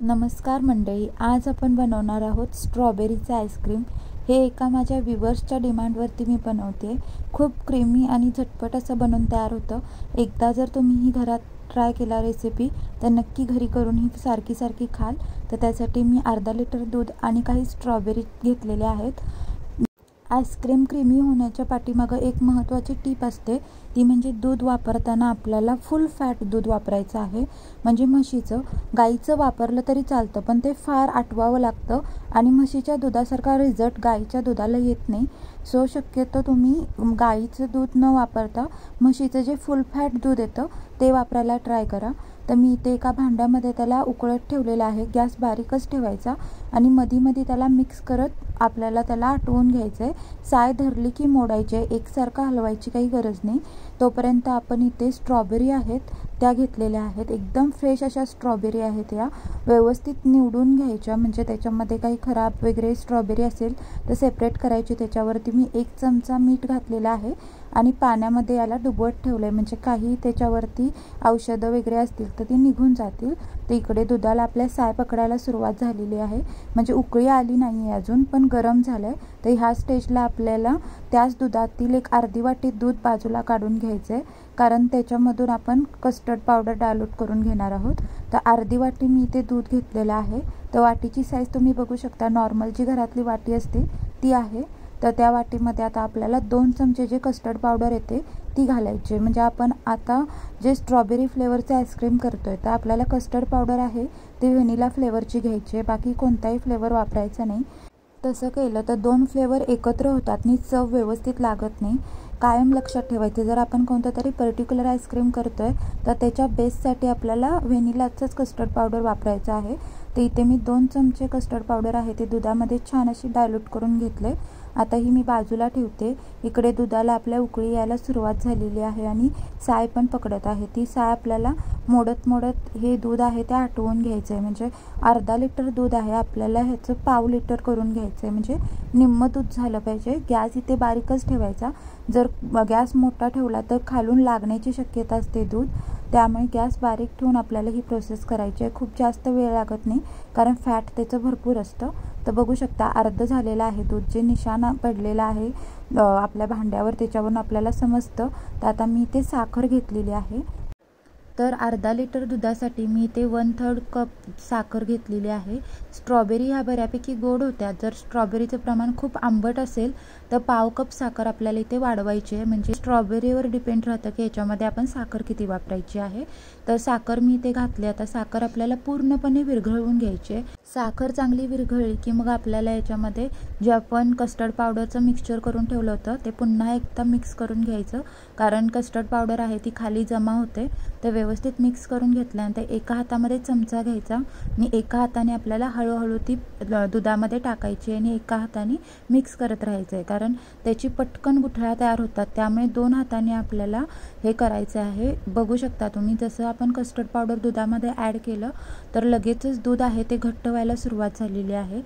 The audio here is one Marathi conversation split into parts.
नमस्कार मंडळी, आज आपण बनवणार आहोत स्ट्रॉबेरीचे आईस्क्रीम। हे एका माझ्या व्ह्यूअर्सच्या डिमांडवरती मी बनवते। खूप क्रीमी आणि झटपट असं बनवून तयार होतं। एकदा जर तुम्ही ही घरात ट्राय केला रेसिपी तर नक्की घरी करून ही सारखी खाल। तर त्यासाठी मी अर्धा लिटर दूध आणि काही स्ट्रॉबेरी घेतलेले आहेत। आईस्क्रीम क्रीमी होण्याच्या पाठीमागे एक महत्त्वाची टीप असते, ती म्हणजे दूध वापरताना आपल्याला फुल फॅट दूध वापरायचं आहे। म्हणजे म्हशीचं, गाईचं वापरलं तरी चालतं, पण ते फार आटवावं लागतं आणि म्हशीच्या दुधासारखा रिझल्ट गाईच्या दुधाला येत नाही। सो शक्यतो तुम्ही गाईचं दूध न वापरता म्हशीचं जे फुल फॅट दूध येतं ते वापरायला ट्राय करा। तर मी इथे एका भांड्यामध्ये त्याला उकळत ठेवलेलं आहे। गॅस बारीकच ठेवायचा आणि मध्ये त्याला मिक्स करत आपल्याला त्याला आटवून घ्यायचं आहे। साय धरली की मोडायचे, एकसारखं हलवायची काही गरज नाही। तोपर्यंत आपण इथे स्ट्रॉबेरी आहेत त्या घेतलेल्या आहेत। एकदम फ्रेश अशा स्ट्रॉबेरी आहेत। या व्यवस्थित निवडून घ्यायच्या, म्हणजे त्याच्यामध्ये काही खराब वगैरे स्ट्रॉबेरी असेल तर सेपरेट करायची। त्याच्यावरती मी 1 चमचा मीठ घातलेला आहे आणि पाण्यामध्ये याला डुबवत ठेवलं आहे, म्हणजे काही त्याच्यावरती औषधं वगैरे असतील तर ती निघून जातील। तर इकडे दुधाला आपल्या साय पकडायला सुरुवात झालेली आहे, म्हणजे उकळी आली नाही आहे अजून, पण गरम झालं आहे। तर ह्या स्टेजला आपल्याला त्याच दुधातील एक अर्धी वाटी दूध बाजूला काढून घ्यायचं आहे, कारण त्याच्यामधून आपण कस्टर्ड पावडर डायल्यूट करून घेणार आहोत। तर अर्धी वाटी मी इथे दूध घेतलेलं आहे। तर वाटीची साईज तुम्ही बघू शकता, नॉर्मल जी घरातली वाटी असते ती आहे। तर त्या वाटीमध्ये आता आपल्याला 2 चमचे जे कस्टर्ड पावडर येते ती घालायची। म्हणजे आपण आता जे स्ट्रॉबेरी फ्लेवरचे आईस्क्रीम करतोय तर आपल्याला कस्टर्ड पावडर आहे ते व्हॅनिला फ्लेवरची घ्यायची आहे, बाकी कोणताही फ्लेवर वापरायचा नाही। तसं केलं तर 2 फ्लेवर एकत्र होतात आणि चव व्यवस्थित लागत नाही। कायम लक्षात ठेवायचं, जर आपण कोणतं तरी पर्टिक्युलर आईस्क्रीम करतोय तर त्याच्या बेससाठी आपल्याला व्हॅनिलाचंच कस्टर्ड पावडर वापरायचं आहे। तर इथे मी 2 चमचे कस्टर्ड पावडर आहे ते दुधामध्ये छान अशी डायल्यूट करून घेतले। आता ही मी बाजूला ठेवते। इकडे दुधाला आपल्या उकळी यायला सुरुवात झालेली आहे आणि साय पण पकडत आहे। ती साय आपल्याला मोडत हे दूध आहे ते आटवून घ्यायचं आहे। म्हणजे अर्धा लिटर दूध आहे, आपल्याला ह्याचं पाव लिटर करून घ्यायचं आहे, म्हणजे निम्म दूध झालं पाहिजे। गॅस इथे बारीकच ठेवायचा, जर गॅस मोठा ठेवला तर खालून लागण्याची शक्यता असते दूध, त्यामुळे गॅस बारीक ठेवून आपल्याला ही प्रोसेस करायची आहे। खूप जास्त वेळ लागत नाही, कारण फॅट त्याचं भरपूर असतं। तर बघू शकता अर्ध झालेलं आहे दूध, जे निशाणा पडलेला आहे आपल्या भांड्यावर त्याच्यावरून आपल्याला समजतं। तर आता मी इथे साखर घेतलेली आहे। तर अर्धा लिटर दुधासाठी मी इथे 1/3 कप साखर घेतलेली आहे। स्ट्रॉबेरी ह्या बऱ्यापैकी गोड होत्या, जर स्ट्रॉबेरीचं प्रमाण खूप आंबट असेल तर पाव कप साखर आपल्याला इथे वाढवायची आहे। म्हणजे स्ट्रॉबेरीवर डिपेंड राहतं की याच्यामध्ये आपण साखर किती वापरायची आहे। तर साखर मी इथे घातली। आता साखर आपल्याला पूर्णपणे विरघळवून घ्यायची आहे। साखर चांगली विरघळली की मग आपल्याला याच्यामध्ये जे आपण कस्टर्ड पावडरचं मिक्सचर करून ठेवलं होतं ते पुन्हा एकदा मिक्स करून घ्यायचं, कारण कस्टर्ड पावडर आहे ती खाली जमा होते। तर व्यवस्थित मिक्स करून घेतल्यानंतर एका हातामध्ये चमचा घ्यायचा आणि एका हाताने आपल्याला हळूहळू ती दुधामध्ये टाकायची आणि एका हाताने मिक्स करत राहायचं आहे, कारण त्याची पटकन गुठळ्या तयार होतात। त्यामुळे 2 हाताने आपल्याला हे करायचं आहे। बघू शकता तुम्ही, जसं आपण कस्टर्ड पावडर दुधामध्ये ॲड केलं तर लगेचच दूध आहे ते घट्ट व्हायला सुरुवात झालेली आहे।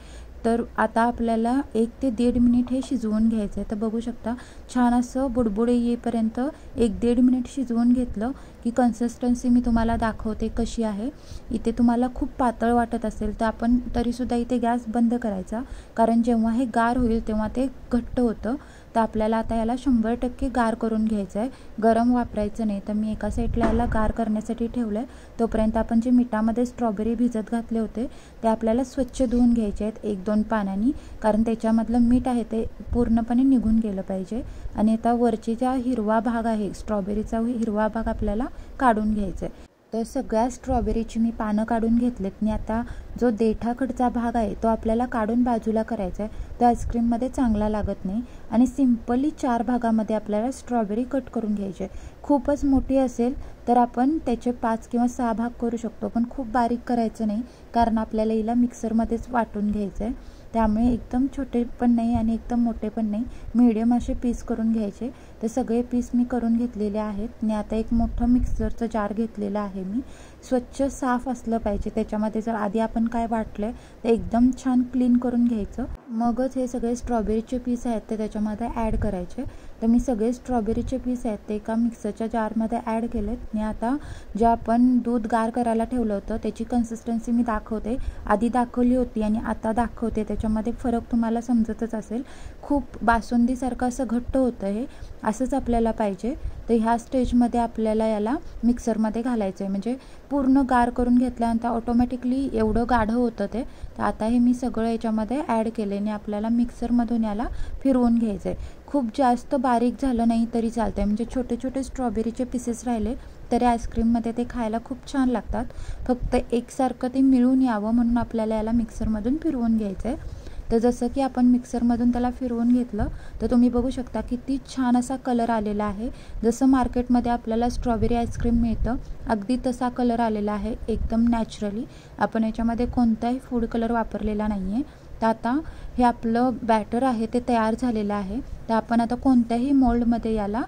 तर आता आपल्याला 1 ते 1.5 मिनिट हे शिजवून घ्यायचं आहे। तर बघू शकता छान असं बुडबुडे येईपर्यंत 1-1.5 मिनिट शिजवून घेतलं की कन्सिस्टन्सी मी तुम्हाला दाखवते कशी आहे। इथे तुम्हाला खूप पातळ वाटत असेल तर आपण तरीसुद्धा इथे गॅस बंद करायचा, कारण जेव्हा हे गार होईल तेव्हा ते घट्ट होतं। तर आपल्याला आता याला 100% गार करून घ्यायचं आहे, गरम वापरायचं नाही। तर मी एका साईडला याला गार करण्यासाठी ठेवलं आहे। तोपर्यंत आपण जे मिठामध्ये स्ट्रॉबेरी भिजत घातले होते ते आपल्याला स्वच्छ धुवून घ्यायचे आहेत 1-2 पाण्याने, कारण त्याच्यामधलं मीठ आहे ते पूर्णपणे निघून गेलं पाहिजे। आणि आता वरची ज्या हिरवा भाग आहे, स्ट्रॉबेरीचा हिरवा भाग आपल्याला काढून घ्यायचा आहे। तर सगळ्या स्ट्रॉबेरीची मी पानं काढून घेतलेत आणि आता जो देठाकडचा भाग आहे तो आपल्याला काढून बाजूला करायचा आहे। तो आईस्क्रीममध्ये चांगला लागत नाही आणि सिम्पली 4 भागामध्ये आपल्याला स्ट्रॉबेरी कट करून घ्यायची आहे। खूपच मोठी असेल तर आपण त्याचे 5 किंवा 6 भाग करू शकतो, पण खूप बारीक करायचं नाही, कारण आपल्याला हिला मिक्सरमध्येच वाटून घ्यायचं आहे। त्यामुळे एकदम छोटे पण नाही आणि एकदम मोठे पण नाही, मीडियम असे पीस करून घ्यायचे। ते सगळे पीस मी करून घेतलेले आहेत आणि आता एक मोठं मिक्सरचं जार घेतलेलं आहे मी. स्वच्छ साफ असलं पाहिजे. त्याच्यामध्ये जर आधी आपण काय वाटलं ते एकदम छान क्लीन करून घ्यायचं. मगच हे सगळे स्ट्रॉबेरीचे पीस आहेत ते त्याच्यामध्ये ॲड करायचे. तर मी सगळे स्ट्रॉबेरीचे पीस आहेत ते एका मिक्सरच्या जारमध्ये ॲड केलेत. आणि आता जे आपण दूध गार करायला ठेवलं होतं त्याची कन्सिस्टन्सी मी दाखवते. आधी दाखवली होती आणि आता दाखवते, त्याच्यामध्ये फरक तुम्हाला समजतच असेल. खूप बासुंदीसारखं असं घट्ट होतं हे, असंच आपल्याला पाहिजे. तर ह्या स्टेजमध्ये आपल्याला याला मिक्सरमध्ये घालायचं आहे. म्हणजे पूर्ण गार करून घेतल्यानंतर ऑटोमॅटिकली एवढं गाढं होतं ते. तर आता हे मी सगळं याच्यामध्ये ॲड केले आणि आपल्याला मिक्सरमधून याला फिरवून घ्यायचं आहे. खूप जास्त बारीक झालं नाही तरी चालतं आहे. म्हणजे छोटे छोटे स्ट्रॉबेरीचे पीसेस राहिले तरी आईस्क्रीममध्ये ते खायला खूप छान लागतात. फक्त एकसारखं ते मिळून यावं म्हणून आपल्याला याला मिक्सरमधून फिरवून घ्यायचं आहे. तर जसं की आपण मिक्सरमधून त्याला फिरवून घेतलं तर तुम्ही बघू शकता किती छान असा कलर आलेला आहे. जसं मार्केटमध्ये आपल्याला स्ट्रॉबेरी आईस्क्रीम मिळतं अगदी तसा कलर आलेला आहे, एकदम नॅचरली. आपण याच्यामध्ये कोणताही फूड कलर वापरलेला नाही आहे. तर आता हे आपलं बॅटर आहे ते तयार झालेलं आहे. तर आपण आता कोणत्याही मोल्डमध्ये याला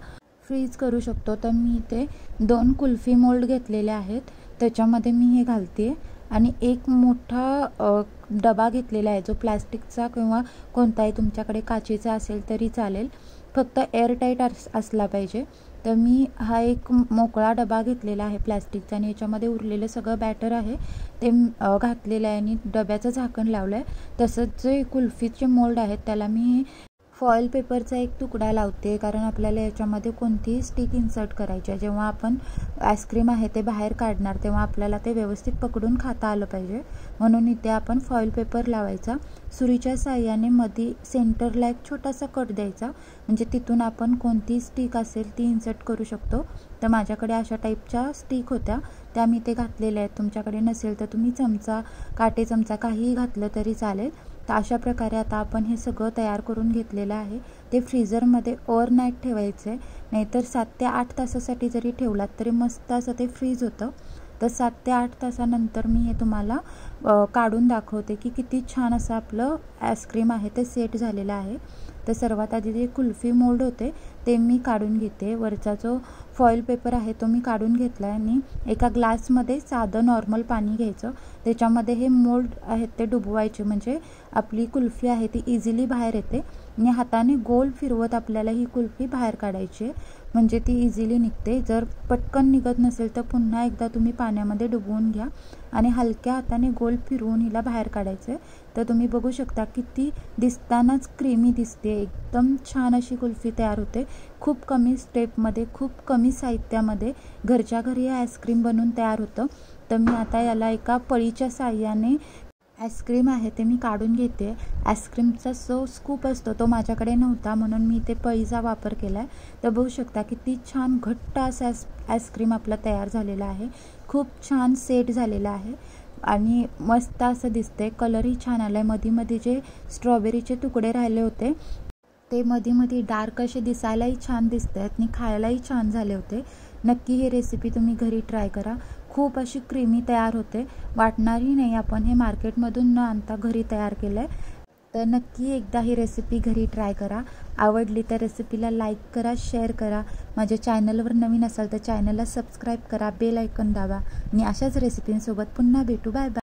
फ्रीज करू शकतो. तर मी इथे 2 कुल्फी मोल्ड घेतलेले आहेत, त्याच्यामध्ये मी हे घालते आणि एक मोठा डबा घेतलेला आहे जो प्लॅस्टिकचा किंवा कोणताही तुमच्याकडे काचेचा असेल तरी चालेल, फक्त एअरटाईट असला पाहिजे. तर मी हा एक मोकळा डबा घेतलेला आहे प्लॅस्टिकचा आणि याच्यामध्ये उरलेलं सगळं बॅटर आहे ते घातलेलं आहे आणि डब्याचं झाकण लावलं आहे. तसंच जे कुल्फीचे मोल्ड आहेत त्याला मी फॉईल पेपरचा एक तुकडा लावते, कारण आपल्याला याच्यामध्ये कोणतीही स्टिक इन्सर्ट करायची आहे. जेव्हा आपण आईस्क्रीम आहे ते बाहेर काढणार तेव्हा आपल्याला ते व्यवस्थित पकडून खाता आलं पाहिजे, म्हणून इथे आपण फॉईल पेपर लावायचा. सुरीच्या साहाय्याने मध्ये सेंटरला एक छोटासा कट द्यायचा, म्हणजे तिथून आपण कोणती स्टिक असेल ती इन्सर्ट करू शकतो. तर माझ्याकडे अशा टाईपच्या स्टिक होत्या त्या मी ते घातलेल्या आहेत. तुमच्याकडे नसेल तर तुम्ही चमचा, काटे चमचा काहीही घातलं तरी चालेल. तर अशा प्रकारे आता आपण हे सगळं तयार करून घेतलेलं आहे. ते फ्रीझरमध्ये ओव्हरनाईट ठेवायचं आहे, नाहीतर 7 ते 8 तासासाठी जरी ठेवलात तरी मस्त असं ते फ्रीज होतं. तर 7 ते 8 तासानंतर मी हे तुम्हाला काढून दाखवते की किती छान असं आपलं आईस्क्रीम आहे ते सेट झालेलं आहे. तर सर्वात आधी जे कुल्फी मोल्ड होते ते मी काढून घेते. वरचा जो फॉईल पेपर आहे तो मी काढून घेतला आहे आणि एका ग्लासमध्ये साधं नॉर्मल पाणी घ्यायचं, त्याच्यामध्ये हे मोल्ड आहेत ते डुबवायचे, म्हणजे आपली कुल्फी आहे ती इझिली बाहेर येते. आणि हाताने गोल फिरवत आपल्याला ही कुल्फी बाहेर काढायची आहे, म्हणजे ती इझिली निघते. जर पटकन निघत नसेल तर पुन्हा एकदा तुम्ही पाण्यामध्ये डुबवून घ्या आणि हलक्या हाताने गोल फिरवून हिला बाहेर काढायचं आहे. तर तुम्ही बघू शकता किती दिसतानाच क्रीमी दिसते, एकदम छान अशी कुल्फी तयार होते. खूप कमी स्टेपमध्ये, खूप कमी साहित्यामध्ये घरच्या घरी हे आईस्क्रीम बनवून तयार होतं. तर मी आता याला एका पळीच्या साहाय्याने आईस्क्रीम आहे ते मी काढून घेते. आईस्क्रीमचा जो स्कूप असतो तो माझ्याकडे नव्हता म्हणून मी ते पळीचा वापर केला आहे. तर बघू शकता किती छान घट्ट असं आईस्क्रीम आपलं तयार झालेलं आहे. खूप छान सेट झालेलं आहे आणि मस्त असं दिसतंय. कलरही छान आला आहे. मध्ये जे स्ट्रॉबेरीचे तुकडे राहिले होते ते मध्ये डार्क असे दिसायलाही छान दिसत आहेत आणि खायलाही छान झाले होते. नक्की ही रेसिपी तुम्ही घरी ट्राय करा. खूप अशी क्रीमी तयार होते, वाटणारही नाही आपण हे मार्केटमधून न आणता घरी तयार केलं आहे. तर नक्की एकदा ही रेसिपी घरी ट्राय करा. आवडली तर रेसिपीला लाईक करा, शेअर करा. माझ्या चॅनलवर नवीन असाल तर चॅनलला सबस्क्राईब करा, बेल आयकॉन दाबा आणि अशाच रेसिपींसोबत पुन्हा भेटू. Bye bye.